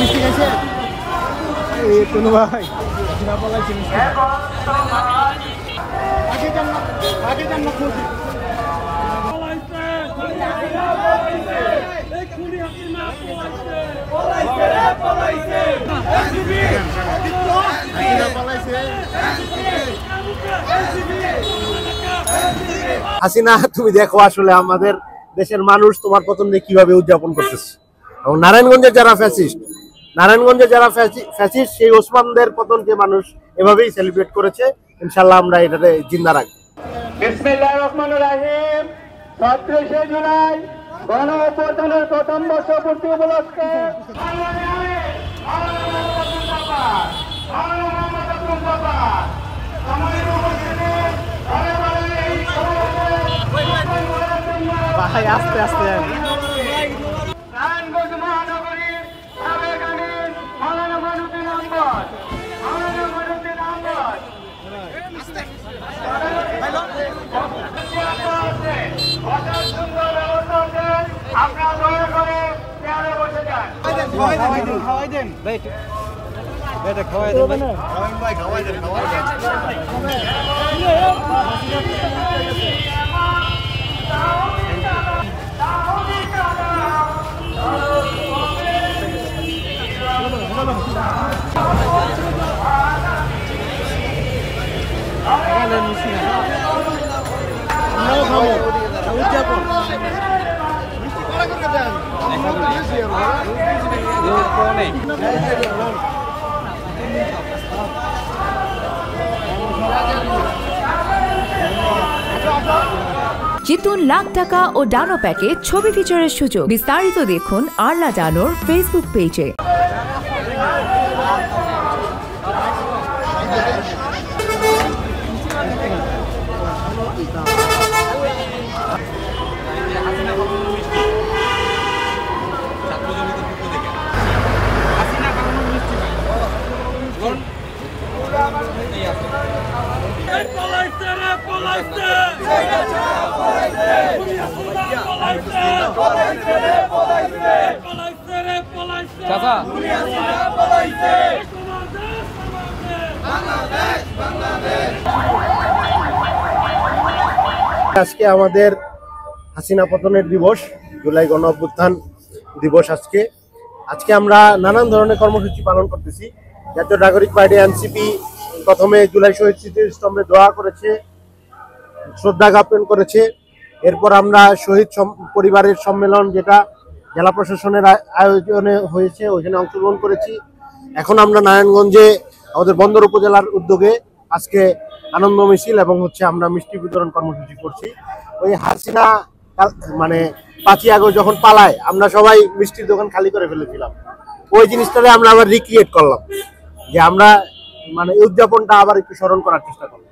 মিষ্টি খাইছে তনু ভাই হাসিনা, তুমি দেখো আসলে আমাদের দেশের মানুষ তোমার পতন নিয়ে কিভাবে উদযাপন করতেছে। এবং নারায়ণগঞ্জের যারা ফ্যাসিস্ট সেই ওসমানদের পতনকে মানুষ এভাবেই সেলিব্রেট করেছে। ইনশাল্লাহ আমরা এটাতে জিন্দা রাখবো। বিসমিল্লাহির রহমানির রহিম। ৩৭শে জুলাই গণ অভ্যুত্থানের প্রথম বর্ষপূর্তি উপলক্ষে আস্তে আস্তে নারায়ণগঞ্জ মহানগরীর সাবেক আমির মাওলানা মঈনুদ্দিন আহমদ সুন্দর ব্যবস্থা আছে, আপনারা দয়া করে চেয়ারে বসে যান। জিতুন লাখ টাকা ও ডানো প্যাকেজ ছবি ফিচারের সুযোগ। বিস্তারিত দেখুন আরলা ডানোর ফেসবুক পেজে। আজকে আমাদের হাসিনা পতনের দিবস, জুলাই গণ অভ্যুত্থান দিবস। আজকে আমরা নানান ধরনের কর্মসূচি পালন করতেছি। জাতীয় নাগরিক পার্টি এনসিপি প্রথমে জুলাই শহীদ স্মৃতিস্তম্ভে দোয়া করেছে, শ্রদ্ধা জ্ঞাপন করেছে। এরপর আমরা শহীদ পরিবারের সম্মেলন, যেটা জেলা প্রশাসনের আয়োজনে হয়েছে, ওইখানে অংশগ্রহণ করেছি। এখন আমরা নারায়ণগঞ্জে আমাদের বন্দর উপজেলার উদ্যোগে আজকে আনন্দ মিছিল এবং আমরা মিষ্টি বিতরণ কর্মসূচি করছি। ওই হাসিনা 5ই আগস্ট যখন পালায়, আমরা সবাই মিষ্টির দোকান খালি করে ফেলেছিলাম। ওই জিনিসটাকে আমরা আবার রিক্রিয়েট করলাম, যে আমরা এই উদযাপনটা আবার একটু স্মরণ করার চেষ্টা করলাম।